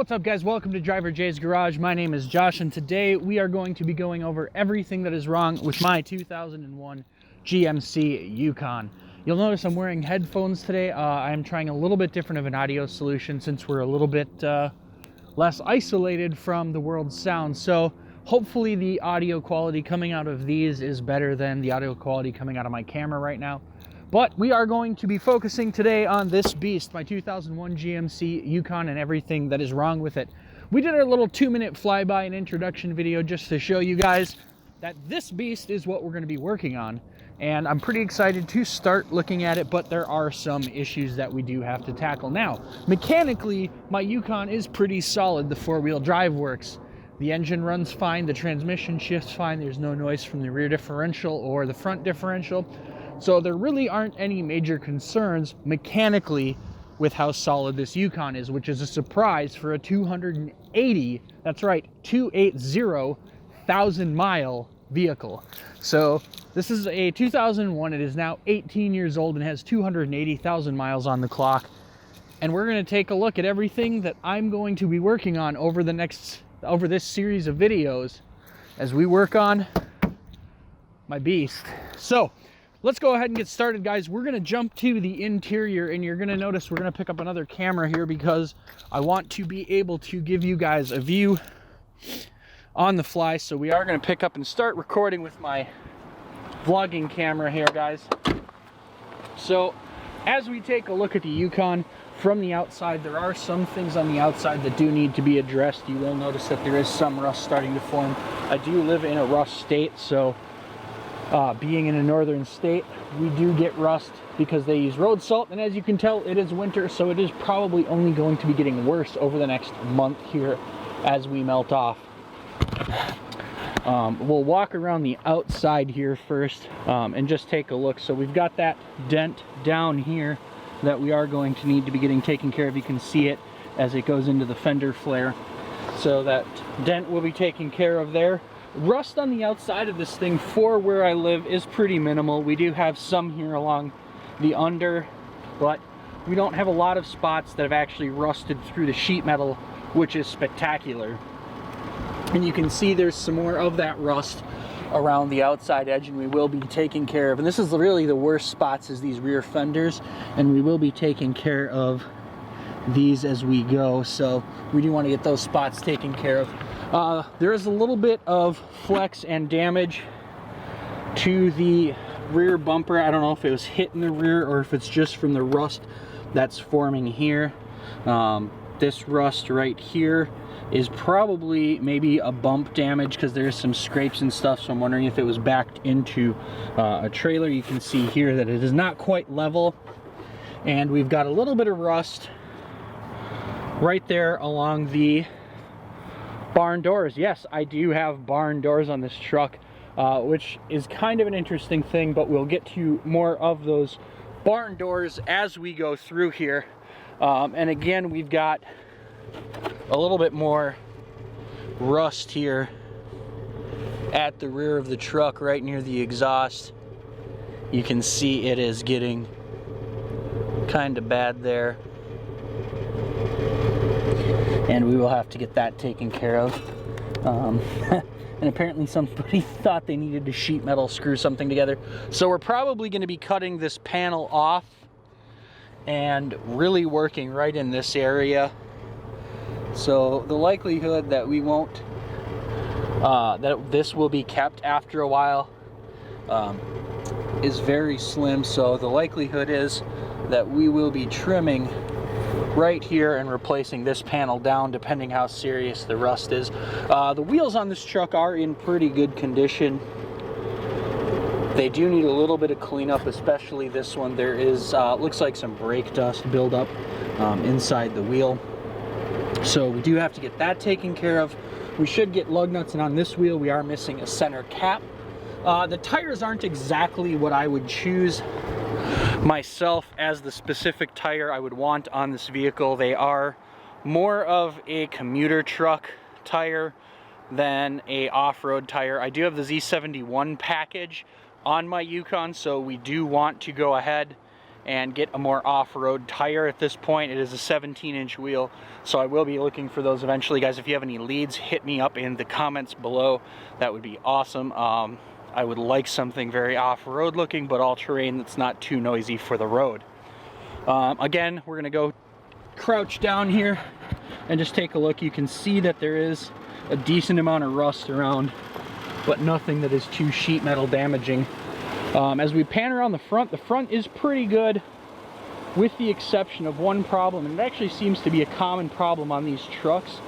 What's up, guys? Welcome to DriverJ's Garage. My name is Josh, and today we are going to be going over everything that is wrong with my 2001 GMC Yukon. You'll notice I'm wearing headphones today. I'm trying a little bit different of an audio solution since we're a little bit less isolated from the world's sound. So hopefully the audio quality coming out of these is better than the audio quality coming out of my camera right now. But we are going to be focusing today on this beast, my 2001 GMC Yukon, and everything that is wrong with it. We did our little 2-minute flyby and introduction video just to show you guys that this beast is what we're going to be working on. And I'm pretty excited to start looking at it, but there are some issues that we do have to tackle. Now, mechanically, my Yukon is pretty solid. The four-wheel drive works. The engine runs fine, the transmission shifts fine, there's no noise from the rear differential or the front differential. So there really aren't any major concerns mechanically with how solid this Yukon is, which is a surprise for a 280, that's right, 280,000 mile vehicle. So this is a 2001, it is now 18 years old and has 280,000 miles on the clock. And we're gonna take a look at everything that I'm going to be working on over this series of videos as we work on my beast. So let's go ahead and get started, guys. We're gonna jump to the interior, and you're gonna notice we're gonna pick up another camera here because I want to be able to give you guys a view on the fly. So we are gonna pick up and start recording with my vlogging camera here, guys. So as we take a look at the Yukon from the outside, there are some things on the outside that do need to be addressed. You will notice that there is some rust starting to form. I do live in a rust state, so being in a northern state, we do get rust because they use road salt, and as you can tell, it is winter, so it is probably only going to be getting worse over the next month here as we melt off. We'll walk around the outside here first and just take a look. So we've got that dent down here that we are going to need to be getting taken care of. You can see it as it goes into the fender flare. So that dent will be taken care of there. Rust on the outside of this thing for where I live is pretty minimal. We do have some here along the under, but we don't have a lot of spots that have actually rusted through the sheet metal, which is spectacular. And you can see there's some more of that rust around the outside edge, and we will be taking care of, and this is really the worst spots, is these rear fenders, and we will be taking care of these as we go. So we do want to get those spots taken care of. There is a little bit of flex and damage to the rear bumper. I don't know if it was hit in the rear or if it's just from the rust that's forming here. This rust right here is probably maybe a bump damage because there's some scrapes and stuff, so I'm wondering if it was backed into a trailer. You can see here that it is not quite level, and we've got a little bit of rust right there along the barn doors. Yes, I do have barn doors on this truck, which is kind of an interesting thing, but we'll get to more of those barn doors as we go through here. And again, we've got a little bit more rust here at the rear of the truck right near the exhaust. You can see it is getting kind of bad there, and we will have to get that taken care of. And apparently somebody thought they needed to sheet metal screw something together, so we're probably going to be cutting this panel off and really working right in this area. So the likelihood that we won't that this will be kept after a while is very slim. So the likelihood is that we will be trimming right here and replacing this panel down, depending how serious the rust is. The wheels on this truck are in pretty good condition. They do need a little bit of cleanup, especially this one. There is looks like some brake dust buildup inside the wheel, so we do have to get that taken care of. We should get lug nuts, and on this wheel we are missing a center cap. The tires aren't exactly what I would choose myself as the specific tire I would want on this vehicle. They are more of a commuter truck tire than a off-road tire. I do have the Z71 package on my Yukon, so we do want to go ahead and get a more off-road tire at this point. It is a 17-inch wheel, so I will be looking for those eventually. Guys, if you have any leads, hit me up in the comments below. That would be awesome. I would like something very off-road looking, but all-terrain that's not too noisy for the road. Again, we're gonna go crouch down here and just take a look. You can see that there is a decent amount of rust around, but nothing that is too sheet metal damaging. As we pan around the front is pretty good, with the exception of one problem, and it actually seems to be a common problem on these trucks,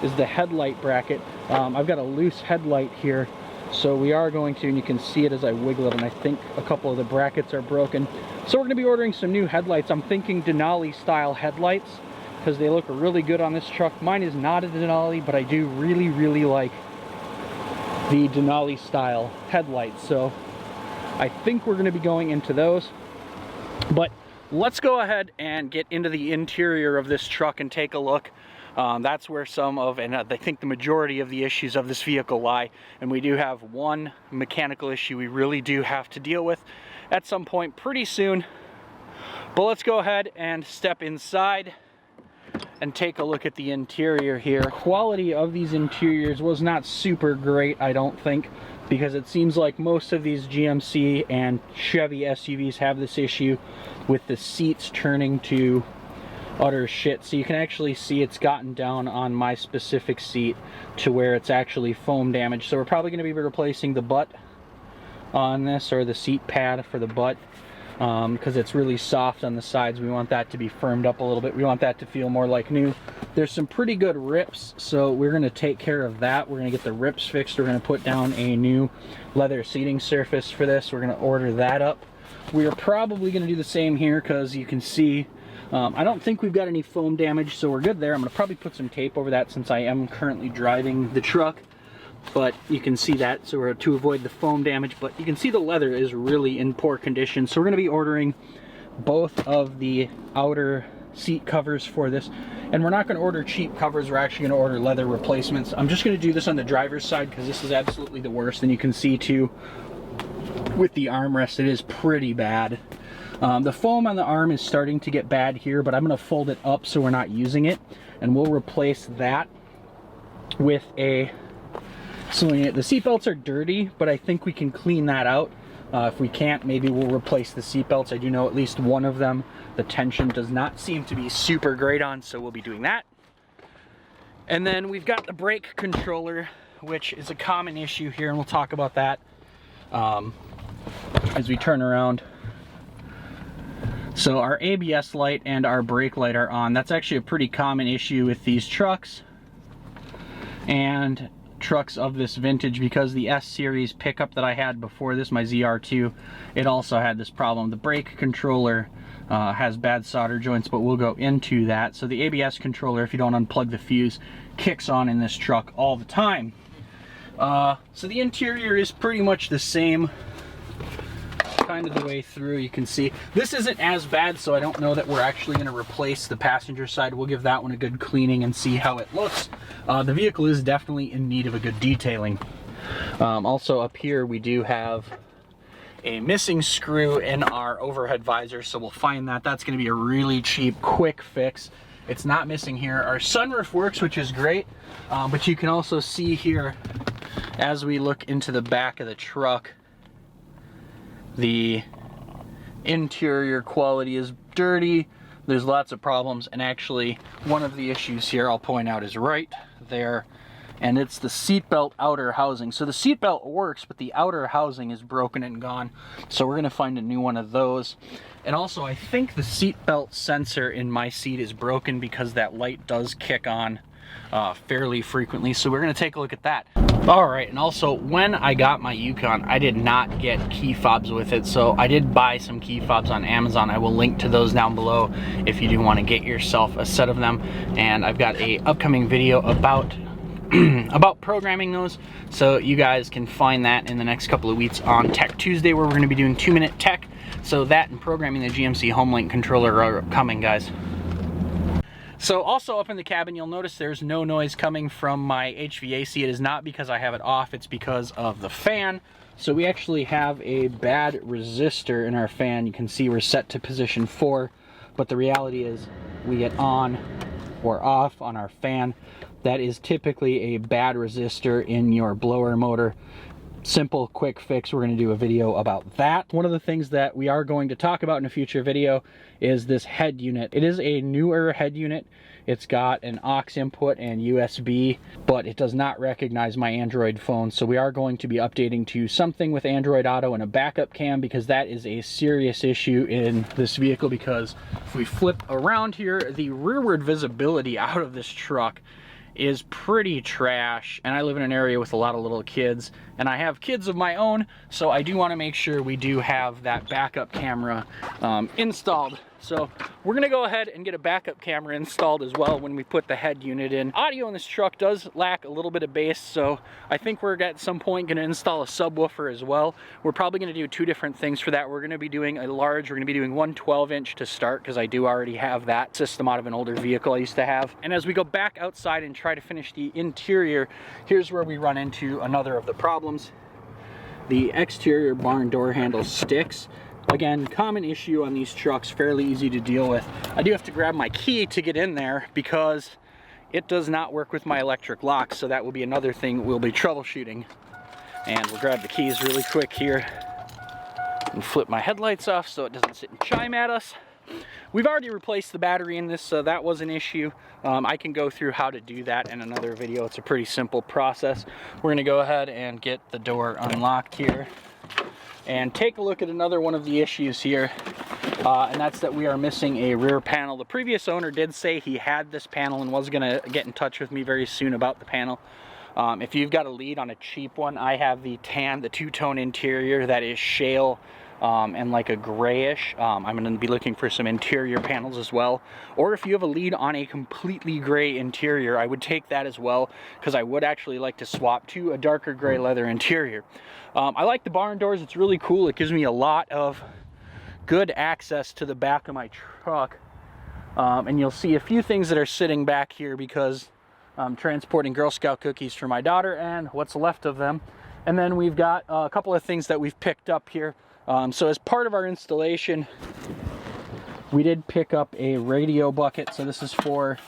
is the headlight bracket. I've got a loose headlight here, so we are going to, and you can see it as I wiggle it, and I think a couple of the brackets are broken. So we're going to be ordering some new headlights. I'm thinking Denali style headlights, because they look really good on this truck. Mine is not a Denali, but I do really like the Denali style headlights, so I think we're going to be going into those. But let's go ahead and get into the interior of this truck and take a look. That's where some of, and I think the majority of the issues of this vehicle lie, and we do have one mechanical issue we really do have to deal with at some point pretty soon. But let's go ahead and step inside and take a look at the interior here. Quality of these interiors was not super great, I don't think, because it seems like most of these GMC and Chevy SUVs have this issue with the seats turning to utter shit. So you can actually see it's gotten down on my specific seat to where it's actually foam damage. So we're probably going to be replacing the butt on this, or the seat pad for the butt, because it's really soft on the sides. We want that to be firmed up a little bit. We want that to feel more like new. There's some pretty good rips, so we're going to take care of that. We're going to get the rips fixed. We're going to put down a new leather seating surface for this. We're going to order that up. We are probably going to do the same here, because you can see I don't think we've got any foam damage, so we're good there. I'm going to probably put some tape over that since I am currently driving the truck, but you can see that, so we're to avoid the foam damage. But you can see the leather is really in poor condition, so we're going to be ordering both of the outer seat covers for this, and we're not going to order cheap covers. We're actually going to order leather replacements. I'm just going to do this on the driver's side because this is absolutely the worst, and you can see too with the armrest it is pretty bad. The foam on the arm is starting to get bad here, but I'm going to fold it up so we're not using it, and we'll replace that with a, so the seat belts are dirty, but I think we can clean that out. If we can't, maybe we'll replace the seat belts. I do know at least one of them, the tension does not seem to be super great on, so we'll be doing that. And then we've got the brake controller, which is a common issue here, and we'll talk about that as we turn around. So our ABS light and our brake light are on. That's actually a pretty common issue with these trucks and trucks of this vintage, because the S-Series pickup that I had before this, my ZR2, it also had this problem. The brake controller has bad solder joints, but we'll go into that. So the ABS controller, if you don't unplug the fuse, kicks on in this truck all the time. So the interior is pretty much the same kind of the way through. You can see this isn't as bad, so I don't know that we're actually going to replace the passenger side. We'll give that one a good cleaning and see how it looks. The vehicle is definitely in need of a good detailing. Also up here we do have a missing screw in our overhead visor, so we'll find that. That's going to be a really cheap, quick fix. It's not missing here. Our sunroof works, which is great, but you can also see here as we look into the back of the truck, the interior quality is dirty. There's lots of problems, and actually one of the issues here I'll point out is right there, and it's the seatbelt outer housing. So the seatbelt works, but the outer housing is broken and gone, so we're going to find a new one of those. And also I think the seatbelt sensor in my seat is broken, because that light does kick on fairly frequently, so we're going to take a look at that. Alright, and also when I got my Yukon, I did not get key fobs with it, so I did buy some key fobs on Amazon. I will link to those down below if you do want to get yourself a set of them, and I've got a upcoming video about about programming those, so you guys can find that in the next couple of weeks on Tech Tuesday, where we're going to be doing 2-minute tech. So that and programming the GMC HomeLink controller are coming, guys. So also up in the cabin, you'll notice there's no noise coming from my HVAC. It is not because I have it off, it's because of the fan. So we actually have a bad resistor in our fan. You can see we're set to position 4, but the reality is we get on or off on our fan. That is typically a bad resistor in your blower motor. Simple, quick fix. We're going to do a video about that. One of the things that we are going to talk about in a future video is this head unit. It is a newer head unit. It's got an aux input and USB, but it does not recognize my Android phone. So we are going to be updating to something with Android Auto and a backup cam, because that is a serious issue in this vehicle. Because if we flip around here, the rearward visibility out of this truck is pretty trash, and I live in an area with a lot of little kids, and I have kids of my own, so I do want to make sure we do have that backup camera installed. So we're gonna go ahead and get a backup camera installed as well when we put the head unit in. Audio in this truck does lack a little bit of bass, so I think we're at some point gonna install a subwoofer as well. We're probably gonna do 2 different things for that. We're gonna be doing we're gonna be doing one 12-inch to start, because I do already have that system out of an older vehicle I used to have. And as we go back outside and try to finish the interior, here's where we run into another of the problems. The exterior barn door handle sticks. Again, common issue on these trucks, fairly easy to deal with. I do have to grab my key to get in there because it does not work with my electric lock, so that will be another thing we'll be troubleshooting. And we'll grab the keys really quick here and flip my headlights off so it doesn't sit and chime at us. We've already replaced the battery in this, so that was an issue. I can go through how to do that in another video. It's a pretty simple process. We're gonna go ahead and get the door unlocked here and take a look at another one of the issues here, and that's that we are missing a rear panel. The previous owner did say he had this panel and was gonna get in touch with me very soon about the panel. If you've got a lead on a cheap one, I have the tan, the 2-tone interior that is shale and like a grayish. I'm going to be looking for some interior panels as well. Or if you have a lead on a completely gray interior, I would take that as well, because I would actually like to swap to a darker gray leather interior. I like the barn doors. It's really cool. It gives me a lot of good access to the back of my truck. And you'll see a few things that are sitting back here because I'm transporting Girl Scout cookies for my daughter and what's left of them. And then we've got a couple of things that we've picked up here. So as part of our installation, we did pick up a radio bucket. So this is for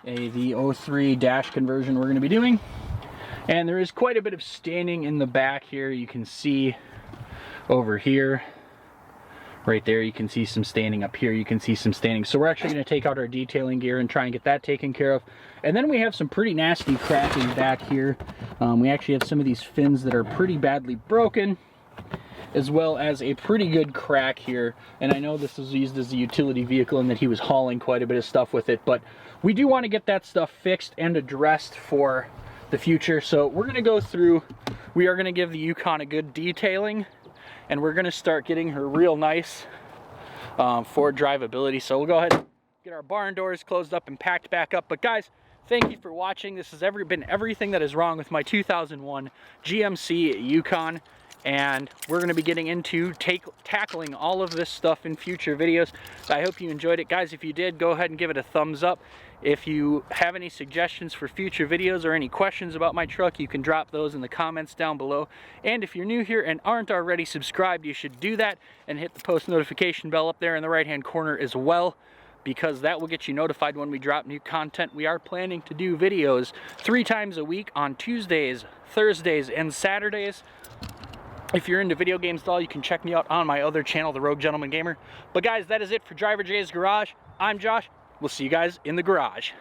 the 03 dash conversion we're going to be doing. And there is quite a bit of staining in the back here. You can see over here, right there, you can see some staining. Up here you can see some staining. So we're actually going to take out our detailing gear and try and get that taken care of. And then we have some pretty nasty cracking back here. We actually have some of these fins that are pretty badly broken, as well as a pretty good crack here. And I know this was used as a utility vehicle and that he was hauling quite a bit of stuff with it, but we do want to get that stuff fixed and addressed for the future. So we're going to go through, we are going to give the Yukon a good detailing, and we're going to start getting her real nice for drivability. So we'll go ahead and get our barn doors closed up and packed back up. But guys, thank you for watching. This has been everything that is wrong with my 2001 GMC Yukon. And we're going to be getting into tackling all of this stuff in future videos. I hope you enjoyed it. Guys, if you did, go ahead and give it a thumbs up. If you have any suggestions for future videos or any questions about my truck, you can drop those in the comments down below. And if you're new here and aren't already subscribed, you should do that and hit the post notification bell up there in the right-hand corner as well, because that will get you notified when we drop new content. We are planning to do videos 3 times a week on Tuesdays, Thursdays, and Saturdays. If you're into video games at all, you can check me out on my other channel, The Rogue Gentleman Gamer. But guys, that is it for DriverJ's Garage. I'm Josh. We'll see you guys in the garage.